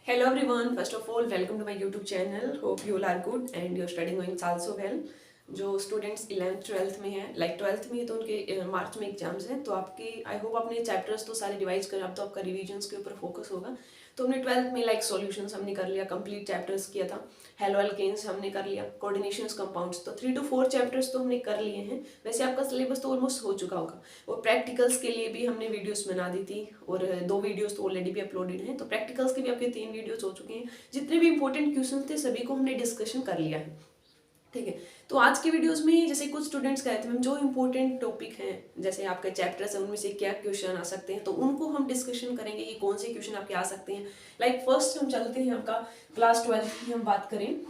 Hello everyone. First of all, welcome to my YouTube channel. Hope you all are good and your studying going also well. जो students 11th 12th में हैं, like 12th में है तो उनके मार्च में exams हैं, तो आपके आई होप आपने चैप्टर्स तो सारे रिवाइज कर, अब तो आपका रिवीजन्स के ऊपर फोकस होगा। तो हमने 12th में लाइक सॉल्यूशंस हमने कर लिया, कंप्लीट चैप्टर्स किया था, हेलो एल्केन्स हमने कर लिया, कोऑर्डिनेशंस कंपाउंड्स, तो 3 to 4 चैप्टर्स तो हमने कर लिए हैं। वैसे आपका सिलेबस तो ऑलमोस्ट हो चुका होगा, और प्रैक्टिकल्स के लिए भी हमने वीडियोस बना दी थी, और 2 वीडियोस तो ऑलरेडी भी अपलोडेड हैं, तो प्रैक्टिकल्स के भी आपके 3 वीडियोस हो चुके हैं। जितने भी इंपॉर्टेंट क्वेश्चन थे सभी को हमने डिस्कशन कर लिया है, ठीक है। तो आज की वीडियोस में जैसे कुछ स्टूडेंट्स कहते हैं मैम जो इंपॉर्टेंट टॉपिक हैं, जैसे आपके चैप्टर्स हैं उनमें से क्या क्वेश्चन आ सकते हैं, तो उनको हम डिस्कशन करेंगे कि कौन से क्वेश्चन आपके आ सकते हैं। लाइक फर्स्ट हम चलते हैं, आपका क्लास 12th की हम बात करें,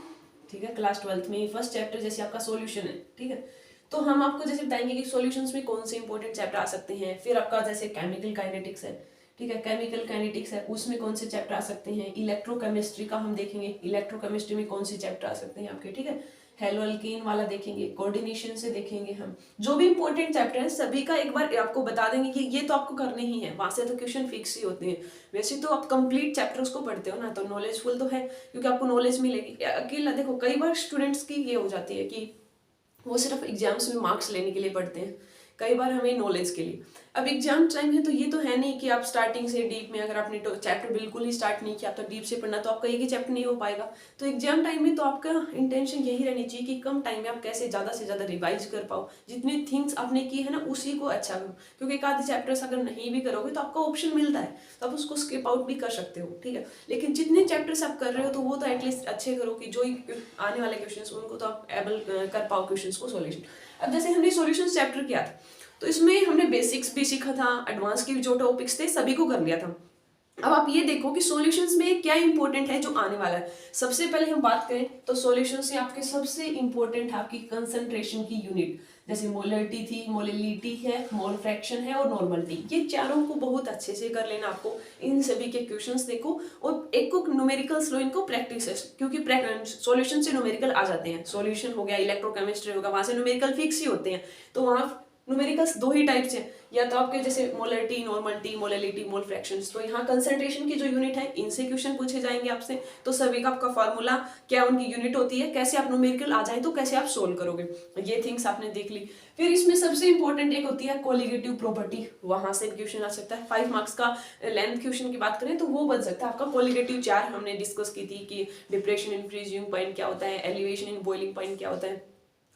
ठीक है। क्लास 12th में फर्स्ट चैप्टर जैसे आपका सॉल्यूशन है, ठीक है। तो हम आपको जैसे बताएंगे कि सॉल्यूशंस में कौन से इंपॉर्टेंट चैप्टर आ सकते हैं। फिर आपका जैसे केमिकल काइनेटिक्स है, ठीक है, केमिकल काइनेटिक्स है, उसमें कौन से चैप्टर आ सकते हैं। इलेक्ट्रोकेमिस्ट्री का हम देखेंगे, इलेक्ट्रोकेमिस्ट्री में कौन से चैप्टर आ सकते हैं आपके, ठीक है। हेलो अल्कीन वाला देखेंगे, कोऑर्डिनेशन से देखेंगे हम। जो भी इंपॉर्टेंट चैप्टर है सभी का एक बार आपको बता देंगे कि ये तो आपको करने ही है, वहां से तो क्वेश्चन फिक्स ही होते हैं। वैसे तो आप कंप्लीट चैप्टर्स को पढ़ते हो ना, तो नॉलेजफुल तो है, क्योंकि आपको नॉलेज मिलेगी। अकेला देखो, कई बार स्टूडेंट्स की ये हो जाती है कि वो सिर्फ एग्जाम्स में मार्क्स लेने के लिए पढ़ते हैं, कई बार हमें नॉलेज के लिए। अब एग्जाम टाइम है तो ये तो है नहीं कि आप स्टार्टिंग से डीप में, अगर आपने चैप्टर बिल्कुल ही स्टार्ट नहीं किया तो डीप से पढ़ना, तो आपका एक ही चैप्टर नहीं हो पाएगा। तो एग्जाम टाइम में तो आपका इंटेंशन यही रहनी चाहिए कि कम टाइम में आप कैसे ज़्यादा से ज़्यादा रिवाइज कर पाओ, जितनी थिंग्स आपने की है ना उसी को अच्छा करो। क्योंकि एक आधे चैप्टर्स अगर नहीं भी करोगे तो आपका ऑप्शन मिलता है, तो आप उसको स्किप आउट भी कर सकते हो, ठीक है। लेकिन जितने चैप्टर्स आप कर रहे हो तो वो तो एटलीस्ट अच्छे करो कि जो आने वाले क्वेश्चन उनको तो आप एबल कर पाओ क्वेश्चन को सॉल्यूशन। अब जैसे हमने सॉल्यूशन चैप्टर किया था तो इसमें हमने बेसिक्स भी सीखा था, एडवांस के जो टॉपिक्स थे सभी को कर लिया था। अब आप ये देखो कि सॉल्यूशंस में क्या इंपॉर्टेंट है जो आने वाला है। सबसे पहले हम बात करें तो सॉल्यूशंस से आपके सबसे इंपॉर्टेंट है आपकी कंसंट्रेशन की यूनिट, जैसे मोलरिटी थी, मोलिलिटी है, मोल फ्रैक्शन है और नॉर्मलिटी। ये चारों को बहुत अच्छे से कर लेना आपको। इन सभी के क्वेश्चंस देखो और एक को न्यूमेरिकल्स लो, इनको प्रैक्टिस है, क्योंकि सॉल्यूशन से न्यूमेरिकल आ जाते हैं। सॉल्यूशन हो गया, इलेक्ट्रोकेमिस्ट्री होगा, वहां से न्यूमेरिकल फिक्स ही होते हैं। तो वहां न्यूमेरिकल्स 2 ही टाइप्स हैं, या तो आपके जैसे मोलरिटी, नॉर्मलिटी, मोलिलिटी, मोल फ्रैक्शंस। तो यहाँ कंसंट्रेशन की जो यूनिट है इनसे क्वेश्चन पूछे जाएंगे आपसे। तो सभी का आपका फार्मूला क्या उनकी यूनिट होती है, कैसे आप न्यूमेरिकल आ जाए तो कैसे आप सोल्व करोगे, ये थिंग्स आपने देख ली। फिर इसमें सबसे इंपॉर्टेंट एक होती है कोलिगेटिव प्रॉपर्टी, वहां से क्वेश्चन आ सकता है। 5 मार्क्स का लेंथ क्वेश्चन की बात करें तो वो बन सकता है आपका कोलिगेटिव 4 हमने डिस्कस की थी कि डिप्रेशन इन फ्रीजिंग पॉइंट क्या होता है, एलिवेशन इन बॉइलिंग पॉइंट क्या होता है,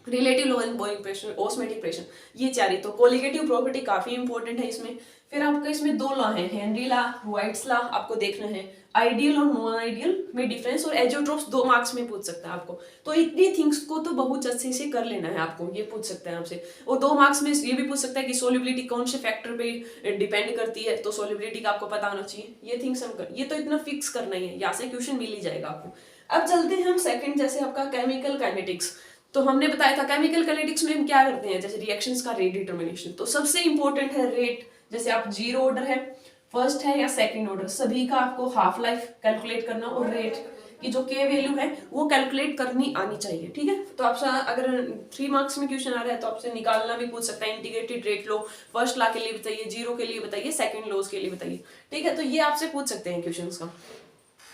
relative low in boiling pressure, osmotic pressure, ये 4 ही। तो कोलिगेटिव प्रॉपर्टी काफी इंपॉर्टेंट है इसमें। फिर आपका इसमें 2 लॉ हैं, हेनरी लॉ, व्हाइट्स लॉ, आपको देखना है। आइडियल और नॉन आइडियल में डिफरेंस, और एजोट्रोप्स 2 मार्क्स में पूछ सकता है आपको। तो इतनी थिंग्स को तो बहुत अच्छे से कर लेना है आपको, ये पूछ सकते हैं आपसे। और 2 मार्क्स में ये भी पूछ सकता है कि सोल्युबिलिटी कौन से फैक्टर पे डिपेंड करती है, तो सोल्युबिलिटी का आपको पता होना चाहिए। ये थिंग्स हम कर, ये तो इतना फिक्स करना ही है, यहाँ से क्वेश्चन मिल ही जाएगा आपको। अब चलते हैं हम सेकंड, जैसे आपका केमिकल काइनेटिक्स। तो हमने बताया था केमिकल काइनेटिक्स में हम क्या करते हैं, जैसे रिएक्शंस का रेट डिटर्मिनेशन। तो सबसे इंपॉर्टेंट है रेट, जैसे आप 0 ऑर्डर है, फर्स्ट है या सेकंड ऑर्डर, सभी का आपको हाफ लाइफ कैलकुलेट करना, और रेट की जो के वैल्यू है वो कैलकुलेट करनी आनी चाहिए, ठीक है। तो आपसे अगर 3 मार्क्स में क्वेश्चन आ रहा है तो आपसे निकालना भी पूछ सकता है, इंटीग्रेटेड रेट लो, फर्स्ट लॉ के लिए बताइए, 0 के लिए बताइए, सेकंड लॉज के लिए बताइए, ठीक है। तो ये आपसे पूछ सकते हैं क्वेश्चंस का।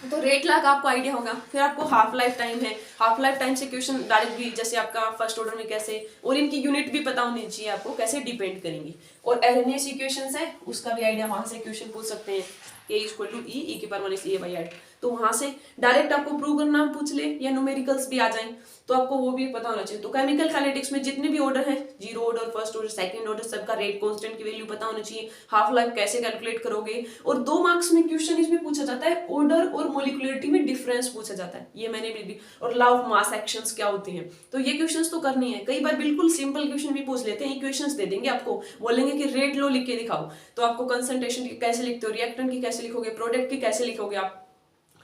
तो रेट ला का आपको आइडिया होगा। फिर आपको हाफ लाइफ टाइम है, हाफ लाइफ टाइम से क्वेश्चन डायरेक्ट भी, जैसे आपका फर्स्ट ऑर्डर में कैसे, और इनकी यूनिट भी पता होनी चाहिए आपको कैसे डिपेंड करेंगी। और एरनेस इक्वेशंस है, उसका भी आइडिया, वहां से क्वेश्चन पूछ सकते हैं, a इक्वल टू ई की पावर माइनस a/8। तो वहां से डायरेक्ट आपको प्रूव करना पूछ ले, या न्यूमेरिकल्स भी आ जाएं तो आपको वो भी पता होना चाहिए। तो केमिकल काइनेटिक्स में जितने भी ऑर्डर है, 0 order, first order, second order, सबका रेट कांस्टेंट की वैल्यू पता होना चाहिए, हाफ लाइफ कैसे कैलकुलेट करोगे। और 2 मार्क्स में क्वेश्चन इसमें पूछा जाता है ऑर्डर और मोलिकुलरिटी में डिफरेंस पूछा जाता है, ये मैंने भी। और लॉ ऑफ मास एक्शंस क्या होते हैं, तो ये क्वेश्चंस तो करनी है। कई बार बिल्कुल सिंपल क्वेश्चन भी पूछ लेते हैं, इक्वेशंस दे देंगे आपको, बोलेंगे कि रेट लो लिख के दिखाओ, तो आपको कंसंट्रेशन की कैसे लिखते हो, रिएक्टेंट की कैसे लिखोगे, प्रोडक्ट की कैसे लिखोगे आप,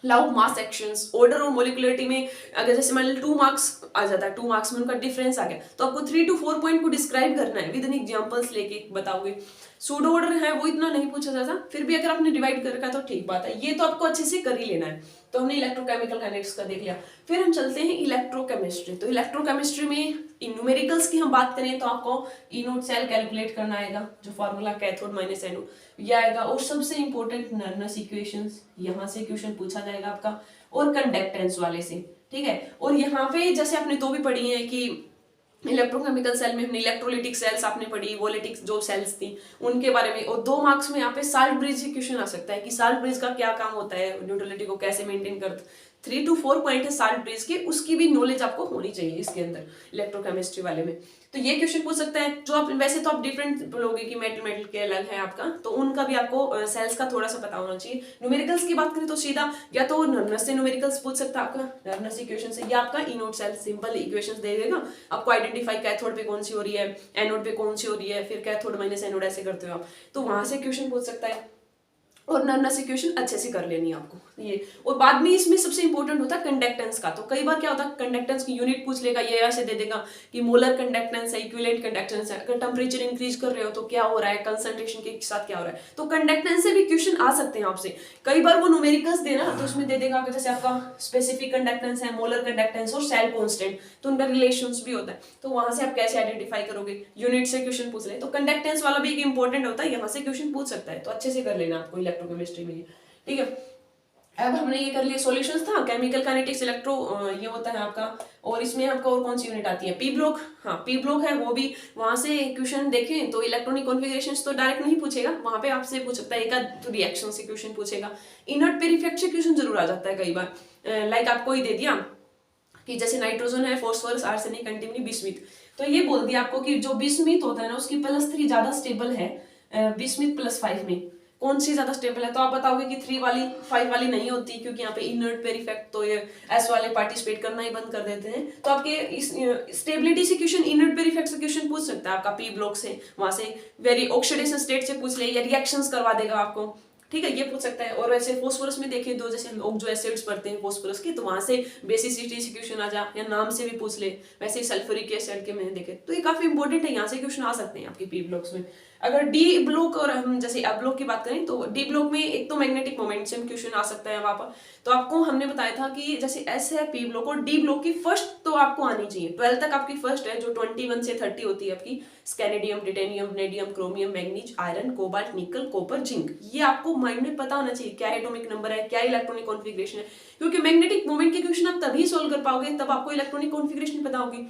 law of mass actions, order और मोलिकुलरिटी में अगर जैसे मान लो 2 मार्क्स आ जाता है, 2 मार्क्स में उनका डिफरेंस आ गया, तो आपको 3 to 4 पॉइंट को डिस्क्राइब करना है, विद एन एग्जांपल्स लेके बताओगे। सूडो ऑर्डर है वो इतना नहीं पूछा जाता, फिर भी अगर आपने डिवाइड कर रखा है तो ठीक बात है, ये तो आपको अच्छे से कर ही लेना है। तो हमने इलेक्ट्रोकेमिकल काइनेटिक्स का देख लिया। फिर हम चलते हैं इलेक्ट्रोकेमिस्ट्री। तो इलेक्ट्रोकेमिस्ट्री में न्यूमेरिकल्स की हम बात करें तो आपको ई नोट सेल कैलकुलेट करना आएगा, जो फॉर्मूला कैथोड माइनस एनोड ये आएगा, और सबसे इंपॉर्टेंट नर्नस इक्वेशंस, यहाँ से क्वेश्चन पूछा जाएगा आपका, और कंडक्टेंस वाले से, ठीक है। और यहाँ पे जैसे आपने तो भी पढ़ी है कि इलेक्ट्रोकेमिकल सेल में हमने इलेक्ट्रोलिटिक सेल्स आपने पढ़ी, वोलेटिक जो सेल्स थी उनके बारे में, और 2 मार्क्स में यहाँ पे साल्ट ब्रिज क्वेश्चन आ सकता है कि साल्ट ब्रिज का क्या काम होता है, न्यूट्रलिटी को कैसे मेंटेन करते। 3 to 4 पॉइंट है साल्ट ब्रिज के, उसकी भी नॉलेज आपको होनी चाहिए इसके अंदर इलेक्ट्रोकेमिस्ट्री वाले में। तो ये क्वेश्चन पूछ सकता है, जो आप वैसे तो आप डिफरेंट बोलोगे कि मेटल मेटल के अलग है आपका, तो उनका भी आपको सेल्स का थोड़ा सा पता होना चाहिए। न्यूमेरिकल्स की बात करें तो सीधा या तो नर्नस से न्यूमेरिकल्स पूछ सकता है आपका, नर्नस इक्वेशन से, या आपका ई नोट सेल सिंपल इक्वेशंस दे देगा आपको, आइडेंटिफाई कैथोड पे कौन सी हो रही है, एनोड पे कौन सी हो रही है, फिर कैथोड माइनस एनोड ऐसे करते हो आप, तो वहां से क्वेश्चन पूछ सकता है, और नर्नस इक्वेशन अच्छे से कर लेनी है आपको ये। और बाद में इसमें सबसे इंपॉर्टेंट होता है कंडक्टेंस का। तो कई बार क्या होता है कंडक्टेंस की यूनिट पूछ लेगा, ये ऐसे दे देगा कि मोलर कंडक्टेंस है, इक्विवेलेंट कंडक्टेंस है, अगर टेम्परेचर इंक्रीज कर रहे हो तो क्या हो रहा है, कंसंट्रेशन के साथ क्या हो रहा है, तो कंडक्टेंस से भी क्वेश्चन आ सकते हैं आपसे। कई बार वो न्यूमेरिकल्स देना तो उसमें दे देगा जैसे आपका स्पेसिफिक कंडक्टेंस है, मोलर कंडक्टेंस और सेल कांस्टेंट, तो उनका रिलेशंस भी होता है, तो वहां से आप कैसे आइडेंटिफाई करोगे, यूनिट से क्वेश्चन पूछ ले, तो कंडक्टेंस वाला भी एक इंपॉर्टेंट होता है, यहाँ से क्वेश्चन पूछ सकता है, तो अच्छे से कर लेना आपको इलेक्ट्रोकेमिस्ट्री में, ठीक है। अब हमने ये कर लिया सॉल्यूशंस था, केमिकल काइनेटिक्स, इलेक्ट्रो ये होता है आपका, और इसमें आपका और कौन सी यूनिट आती है, पी ब्लॉक। हाँ पी ब्लॉक है, वो भी वहां से क्वेश्चन देखें तो इलेक्ट्रॉनिक कॉन्फ़िगरेशंस तो डायरेक्ट नहीं पूछेगा, वहां पे आपसे पूछ सकता है, एक तो रिएक्शन से क्वेश्चन पूछेगा, इनर्ट पेयर इफेक्ट से क्वेश्चन जरूर आ जाता है कई बार, लाइक आपको ही दे दिया कि जैसे नाइट्रोजन है, फॉस्फोरस, आर्सेनिक, एंटीमनी, बिस्मिथ, तो ये बोल दिया आपको कि जो बिस्मिथ होता है ना उसकी +3 ज्यादा स्टेबल है बिस्मिथ +5 में, कौन सी ज्यादा स्टेबल है, तो आप बताओगे कि 3 वाली 5 वाली नहीं होती, क्योंकि यहाँ पे इनर्ट पेयर इफेक्ट, तो ये एस वाले पार्टिसिपेट करना ही बंद कर देते हैं, तो आपके इस स्टेबिलिटी से क्वेश्चन, इनर्ट पेयर इफेक्ट से क्वेश्चन पूछ सकता है आपका पी ब्लॉक से, वहां से वेरी ऑक्सीडेशन स्टेट से पूछ ले, या रिएक्शंस करवा देगा आपको, ठीक है, ये पूछ सकता है। और वैसे फोस्फोरस में देखें तो जैसे हम जो एसिड्स पढ़ते हैं फोस्फोरस की, तो वहां से बेसिसिटी से क्वेश्चन आ जा, या नाम से भी पूछ ले, वैसे ही सल्फ्यूरिक एसिड के में देखे, तो ये काफी इंपॉर्टेंट है, यहाँ से क्वेश्चन आ सकते हैं आपके पी ब्लॉक्स में। अगर डी ब्लॉक और हम जैसे अब ब्लॉक की बात करें तो डी ब्लॉक में एक तो मैग्नेटिक मोमेंटम क्वेश्चन आ सकता है वहां पर, तो आपको हमने बताया था कि जैसे एस है पी ब्लॉक, और डी ब्लॉक की फर्स्ट तो आपको आनी चाहिए, 12 तक आपकी फर्स्ट है, जो 21 से 30 होती है आपकी, scandium, titanium, vanadium, chromium, manganese, iron, cobalt, nickel, copper, zinc, ये आपको माइंड में पता होना चाहिए, क्या एटॉमिक नंबर है, क्या इलेक्ट्रॉनिक कॉन्फ़िगरेशन है, क्योंकि मैग्नेटिक मोमेंट के क्वेश्चन आप तभी सोल्व कर पाओगे तब आपको इलेक्ट्रॉनिक कॉन्फ़िगरेशन पता होगी,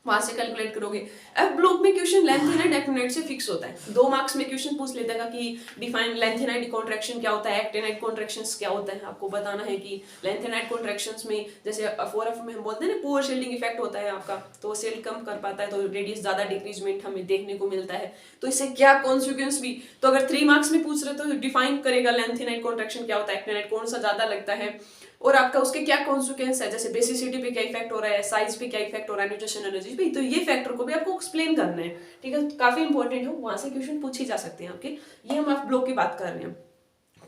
वहां से कैलकुलेट करोगे। एफ ब्लॉक में क्वेश्चन लेंथेनाइड एक्टिनाइड से फिक्स होता है, 2 मार्क्स में क्वेश्चन पूछ लेता है कि डिफाइन लेंथेनाइड कॉन्ट्रैक्शन क्या होता है, एक्टिनाइड कॉन्ट्रैक्शंस क्या होता है, आपको बताना है कि लेंथेनाइड कॉन्ट्रैक्शंस में जैसे 4F में हम बोलते हैं ना पुअर शील्डिंग इफेक्ट होता है आपका, तो सेल कम कर पाता है, तो रेडियस ज्यादा डिक्रीजमेंट हमें देखने को मिलता है, तो इससे क्या कॉन्सिक्वेंस भी, तो अगर 3 मार्क्स में पूछ रहे तो डिफाइन करेगा लेंथेनाइड कॉन्ट्रैक्शन क्या होता है, एक्टिनाइड कौन सा ज्यादा लगता है, और आपका उसके क्या कॉन्सिक्वेंस है, जैसे बेसिसिटी पे क्या इफेक्ट हो रहा है, साइज पे क्या इफेक्ट हो रहा है, न्यूट्रिशन एनर्जी पे, तो ये फैक्टर को भी आपको एक्सप्लेन करना है, ठीक है, काफी इंपॉर्टेंट है, वहां से क्वेश्चन पूछे जा सकते हैं आपके। ये हम एफ ब्लॉक की बात कर रहे हैं।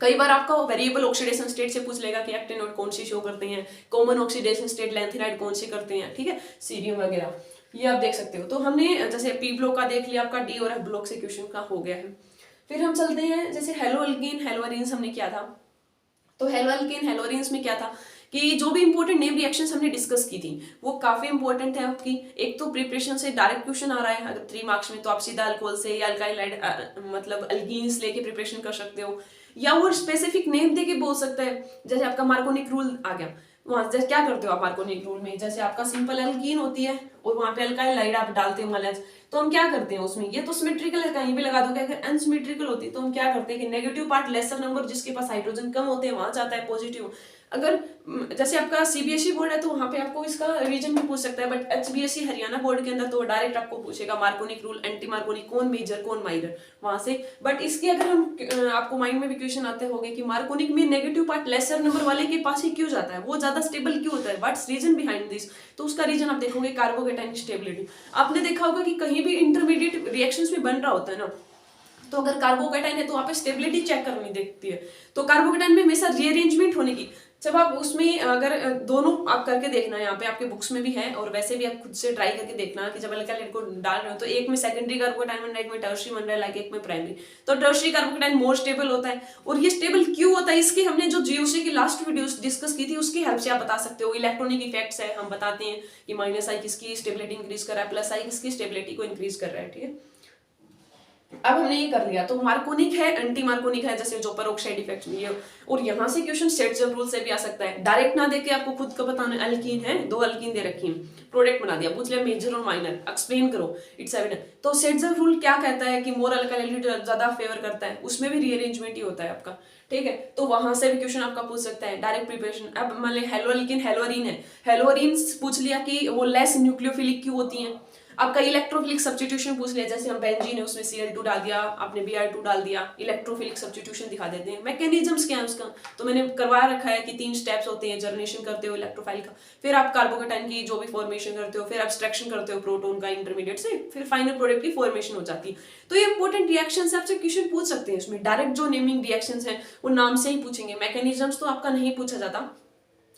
कई बार आपका वेरिएबल ऑक्सीडेशन स्टेट से पूछ लेगा कि एक्टिनोड कौन सी शो करते हैं, कॉमन ऑक्सीडेशन स्टेट लेंथेनाइड कौन सी करते हैं, ठीक है, सीरियम वगैरह, ये आप देख सकते हो। तो हमने जैसे पी ब्लॉक का देख लिया, आपका डी और एफ ब्लॉक से क्वेश्चन का हो गया है। फिर हम चलते हैं जैसे हेलो एल्कीन हेलो एरीन्स हमने किया था, तो हेलो एल्कीन हेलो एरीन्स में क्या था कि जो भी इंपॉर्टेंट नेम रिएक्शंस हमने डिस्कस की थी वो काफी इंपॉर्टेंट है आपकी। एक तो प्रिपरेशन से डायरेक्ट क्वेश्चन आ रहा है अगर 3 मार्क्स में, तो आप सीधा अल्कोहल से या अल्काइल मतलब एल्कीन्स लेके प्रिपरेशन कर सकते हो, या वो स्पेसिफिक नेम देके बोल सकता है, जैसे आपका मार्कोनिक रूल आ गया, वहां जैसे क्या करते हो आप मार्कोनिक रूल में, जैसे आपका सिंपल एल्कीन होती है और वहां पे अल्काइल लाइड आप डालते हो मालेज, तो हम क्या करते हैं उसमें, ये तो सिमेट्रिकल है कहीं भी लगा दोगे, अगर अनसिमेट्रिकल होती तो हम क्या करते हैं कि नेगेटिव पार्ट लेसर नंबर जिसके पास हाइड्रोजन कम होते हैं वहां जाता है पॉजिटिव। अगर जैसे आपका सीबीएसई बोर्ड है तो वहां पे आपको इसका रिवीजन भी पूछ सकता है, बट एचबीएसई हरियाणा बोर्ड के अंदर तो डायरेक्ट आपको पूछेगा मार्कोनिक रूल, एंटी मार्कोनिक, कौन मेजर कौन माइनर, वहां से। बट इसके अगर हम आपको माइंड में भी क्वेश्चन आते होंगे कि मार्कोनिक में नेगेटिव पार्ट लेसर नंबर वाले के पास ही क्यों जाता है, वो ज्यादा स्टेबल क्यों होता है, व्हाट्स रीजन बिहाइंड दिस, तो उसका रीजन आप देखोगे कार्बोकेटाइन स्टेबिलिटी। आपने देखा होगा कि कहीं भी इंटरमीडिएट रिएक्शंस में बन रहा होता है ना, तो अगर कार्बोकेटाइन है तो वहाँ पे स्टेबिलिटी चेक करनी देखती है। तो कार्बोकेटाइन में हमेशा रीअरेंजमेंट होने की, जब आप उसमें अगर दोनों आप करके देखना, यहाँ पे आपके बुक्स में भी है और वैसे भी आप खुद से ट्राई करके देखना कि जब अल्काइल को डाल रहे हो तो एक में सेकेंडरी कार्बोकेटाइन बन रहा है, एक में टर्शियरी बन रहा है, लाइक एक में प्राइमरी। तो टर्शियरी कार्बोकेटाइन मोर स्टेबल होता है। और ये स्टेबल क्यों होता है, इसकी हमने जो जीओसी की लास्ट वीडियो डिस्कस की थी उसकी हेल्प से आप बता सकते हो। इलेक्ट्रॉनिक इफेक्ट्स है, हम बताते हैं कि माइनस आई किसकी स्टेबिलिटी इंक्रीज कर रहा है, प्लस आई किसकी स्टेबिलिटी को इंक्रीज कर रहा है। ठीक है, अब हमने ये कर लिया। तो मार्कोनिक है, एंटी मार्कोनिक है, जैसे जो पेरोक्साइड इफेक्ट में ये। और यहाँ से क्वेश्चन सेट्सम रूल से भी आ सकता है, डायरेक्ट ना देके आपको खुद का बताना। अल्कीन है, 2 अल्कीन दे रखी है, प्रोडक्ट बना दिया, पूछ लिया मेजर और माइनर, एक्सप्लेन करो, इट्स एविडेंट। तो सेट्सम रूल क्या कहता है कि मोर अल्काइलिटी ज्यादा फेवर करता है, उसमें भी रीअरेंजमेंट ही होता है आपका। ठीक है, तो वहां से भी क्वेश्चन आपका पूछ सकता है, डायरेक्ट प्रिपरेशन। अब मान ली हेलोअल्कीन हेलोअरीन है, हेलोअरीन पूछ लिया कि वो लेस न्यूक्लियोफिलिक क्यों होती है। आपका इलेक्ट्रोफिलिक सब्स्टिट्यूशन पूछ लिया, जैसे हम बेंजीन है उसमें Cl2 डाल दिया, आपने Br2 डाल दिया, इलेक्ट्रोफिलिक सब्स्टिट्यूशन दिखा देते हैं। मैकेनिज्म्स क्या है उसका, तो मैंने करवा रखा है कि 3 स्टेप्स होते हैं, जर्नेशन करते हो इलेक्ट्रोफाइल का, फिर आप कार्बोकेटाइन की जो भी फॉर्मेशन करते हो, फिर एब्स्ट्रैक्शन करते हो प्रोटॉन का इंटरमीडिएट से, फिर फाइनल प्रोडक्ट की फॉर्मेशन हो जाती है। तो ये इंपॉर्टेंट रिएक्शन से आपसे क्वेश्चन पूछ सकते हैं। इसमें डायरेक्ट जो नेमिंग रिएक्शंस हैं वो नाम से ही पूछेंगे, मैकेनिज्म्स तो आपका नहीं पूछा जाता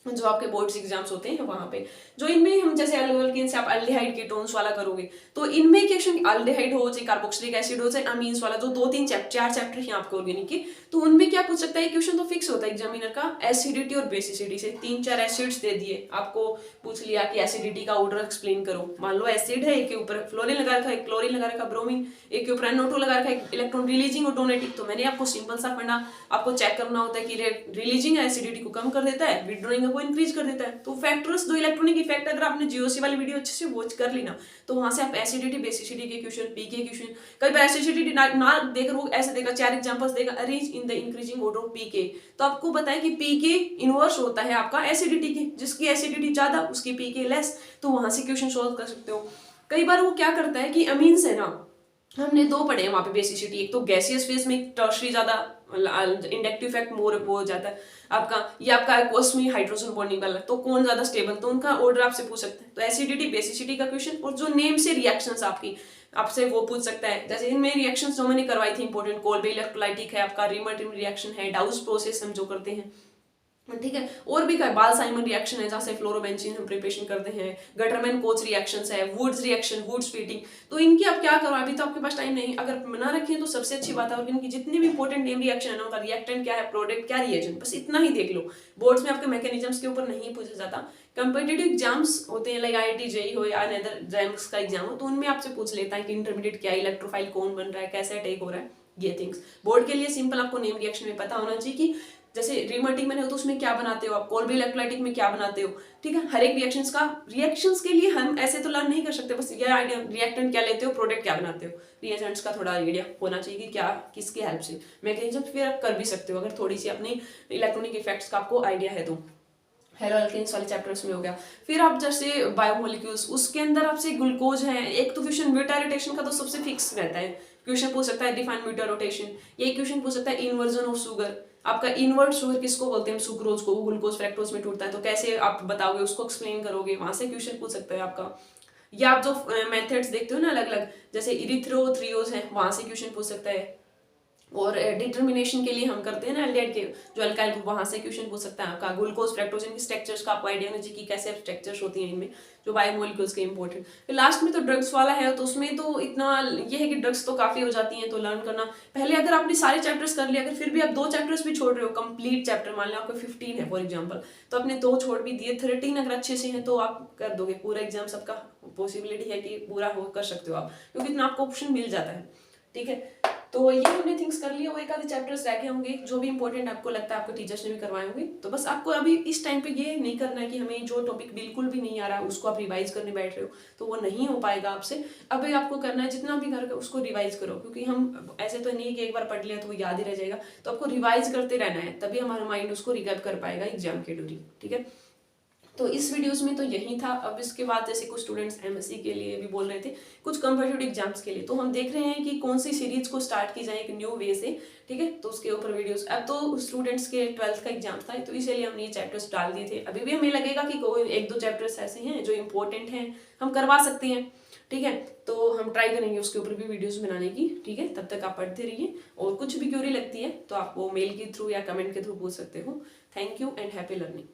जो आपके बोर्ड्स एग्जाम्स होते हैं वहां पे। जो इनमें हम जैसे अल्कोहल से आप अल्डिहाइड कीटोन्स वाला करोगे, तो इनमें क्वेश्चन अल्डिहाइड हो चाहे कार्बोक्सिलिक एसिड हो चाहे अमीन्स वाला, जो 4 चैप्टर हैं आपके ऑर्गेनिक के, तो उनमें क्या पूछ सकता है क्वेश्चन, तो फिक्स होता है एग्जामिनर का, एसिडिटी और बेसिसिटी से 3-4 एसिड्स दे दिए आपको, पूछ लिया कि एसिडिटी का ऑर्डर एक्सप्लेन करो। मान लो एसिड है, एक के ऊपर फ्लोरीन लगा रखा है, क्लोरीन लगा रखा है, ब्रोमीन, एक के ऊपर NO2 लगा रखा है, इलेक्ट्रॉन रिलीजिंग और डोनेटिंग। तो मैंने आपको सिंपल सा फंडा आपको चेक करना होता है कि रिलीजिंग एसिडिटी को कम कर देता है, विड्रॉइंग को इंक्रीज कर देता है। तो फैक्टर्स, दो इलेक्ट्रॉनिक इफेक्ट, अगर आपने जीओसी वाली वीडियो अच्छे से वॉच कर ली ना, तो वहां से आप एसिडिटी बेसिसिटी के क्वेश्चन, पी के क्वेश्चन, कई बार एसिडिटी ना देकर वो ऐसे देगा, 4 एग्जांपल्स देगा, arrange in the increasing order of PK. तो आपको बताएं कि पीके इनवर्स होता है आपका एसिडिटी के, जिसकी एसिडिटी ज्यादा उसकी पीके लेस। तो वहां से क्वेश्चन सॉल्व कर सकते हो। कई बार वो क्या करता है कि अमीन्स है ना, हमने 2 पढ़े हैं वहां पे बेसिसिटी, एक तो गैसियस फेज में टर्शरी ज्यादा इंडक्टिव इफेक्ट मोर हो जाता है आपका, ये आपका एक्वस में हाइड्रोजन बॉन्डिंग वाला, तो कौन ज्यादा स्टेबल, तो उनका ऑर्डर आपसे पूछ सकते हैं। तो एसिडिटी बेसिसिटी का क्वेश्चन, और जो नेम से रिएक्शंस आपकी आपसे वो पूछ सकता है। जैसे इनमें रिएक्शंस जो मैंने करवाई थी इंपॉर्टेंट, कोल्बे इलेक्ट्रोलाइटिक है आपका, रिमर रिएक्शन है, डाउस प्रोसेस हम जो करते हैं, ठीक है। और भी क्या, बाल साइमन रिएक्शन है जहाँ से फ्लोरोबेंजीन हम प्रिपरेशन करते हैं, गटरमैन कोच रिएक्शंस है, वुड्स रिएक्शन, वुड्स फीटिंग। तो इनकी आप क्या करो, अभी तो आपके पास टाइम नहीं, अगर बना रखें तो सबसे अच्छी बात है। और इनकी जितनी भी इंपॉर्टेंट नेम रिएक्शन है ना, उनका रिएक्टेंट क्या है, प्रोडक्ट क्या, रिएजेंट, बस इतना ही देख लो। बोर्ड्स में आपके मैकेनिज्म्स के ऊपर नहीं पूछा जाता। कंपिटिटिव एग्जाम्स होते हैं, लाइक IIT JEE हो या अदर एग्जाम्स का एग्जाम हो, तो उनमें आपसे पूछ लेता है कि इंटरमीडिएट क्या, इलेक्ट्रोफाइल कौन बन रहा है, कैसे अटैक हो रहा है, ये थिंग्स। बोर्ड के लिए सिंपल आपको नेम रिएक्शन में पता होना चाहिए कि जैसे रिमर्टिंग में हो तो उसमें क्या बनाते हो आप, कोल्बे इलेक्ट्रोलाइटिक में क्या बनाते हो, ठीक है। हर एक रिएक्शंस के लिए हम ऐसे तो लर्न नहीं कर सकते, बस ये आइडिया, रिएक्टेंट क्या लेते हो, प्रोडक्ट क्या बनाते हो, रिएजेंट्स का थोड़ा आइडिया होना चाहिए कि क्या किसकी हेल्प से मैकेनिज्म, फिर आप कर भी सकते हो अगर थोड़ी सी अपनी इलेक्ट्रॉनिक इफेक्ट्स का आपको आइडिया है तो। हेलो अल्केन्स वाले चैप्टर्स में हो गया। फिर आप जैसे बायोमोलिक्यूल्स, उसके अंदर आपसे ग्लूकोज है, एक तो क्वेश्चन ब्यूटा रोटेशन का तो सबसे फिक्स रहता है, क्वेश्चन पूछ सकता है डिफाइन ब्यूटा रोटेशन, ये क्वेश्चन पूछ सकता है इन्वर्जन ऑफ शुगर, आपका इनवर्ट शुगर किसको बोलते हैं, सुक्रोज को, ग्लूकोज फ्रैक्टोज में टूटता है, तो कैसे आप बताओगे उसको, एक्सप्लेन करोगे, वहां से क्वेश्चन पूछ सकते हैं आपका। या आप जो मेथड्स देखते हो ना अलग अलग, जैसे इरिथ्रोथ्रियोज है, वहां से क्वेश्चन पूछ सकता है। और डिटर्मिनेशन के लिए हम करते हैं ना एल्डिहाइड के जो अल्काइल ग्रुप, वहां से क्वेश्चन पूछ सकता है आपका। ग्लूकोज फ्रैक्टोज, इनकी स्ट्रक्चर्स का आपको आइडिया होना चाहिए कि कैसे स्ट्रक्चर्स होती हैं इनमें, जो बायोमोलिक्यूल्स के इंपॉर्टेंट। फिर लास्ट में तो ड्रग्स वाला है, तो उसमें तो इतना ये है कि ड्रग्स तो काफी हो जाती हैं, तो लर्न करना पहले, अगर आपने सारे चैप्टर्स कर लिया, अगर फिर भी आप 2 चैप्टर्स भी छोड़ रहे हो, कंप्लीट चैप्टर मान लो आपको 15 है फॉर एग्जाम्पल, तो आपने 2 छोड़ भी दिए, 13 अगर अच्छे से हैं तो आप कर दोगे पूरा एग्जाम, सबका पॉसिबिलिटी है कि पूरा हो कर सकते हो आप, क्योंकि इतना आपको ऑप्शन मिल जाता है, ठीक है। तो ये हमने थिंग्स कर लिया, वो एक आधे चैप्टर्स रह गए होंगे जो भी इंपॉर्टेंट आपको लगता है आपको टीचर्स ने भी करवाए होंगे। तो बस आपको अभी इस टाइम पे ये नहीं करना है कि हमें जो टॉपिक बिल्कुल भी नहीं आ रहा है उसको आप रिवाइज करने बैठ रहे हो, तो वो नहीं हो पाएगा आपसे। अभी आपको करना है जितना भी कर उसको रिवाइज करो, क्योंकि हम ऐसे तो नहीं कि एक बार पढ़ लिया तो वो याद ही रह जाएगा, तो आपको रिवाइज करते रहना है, तभी हमारा माइंड उसको रिकैप कर पाएगा एग्जाम के ड्यूरिंग, ठीक है। तो इस वीडियोस में तो यही था। अब इसके बाद जैसे कुछ स्टूडेंट्स MSc के लिए भी बोल रहे थे, कुछ कॉम्पिटिटिव एग्जाम्स के लिए, तो हम देख रहे हैं कि कौन सी सीरीज को स्टार्ट की जाए एक न्यू वे से, ठीक है। तो उसके ऊपर वीडियोस, अब तो स्टूडेंट्स के 12th का एग्जाम था, तो इसलिए हमने ये चैप्टर्स डाल दिए थे। अभी भी हमें लगेगा कि कोई 1-2 चैप्टर्स ऐसे हैं जो इंपॉर्टेंट हैं, हम करवा सकते हैं, ठीक है। तो हम ट्राई करेंगे उसके ऊपर भी वीडियोस बनाने की, ठीक है। तब तक आप पढ़ते रहिए, और कुछ भी क्यूरी लगती है तो आप वो मेल के थ्रू या कमेंट के थ्रू पूछ सकते हो। Thank you and happy learning.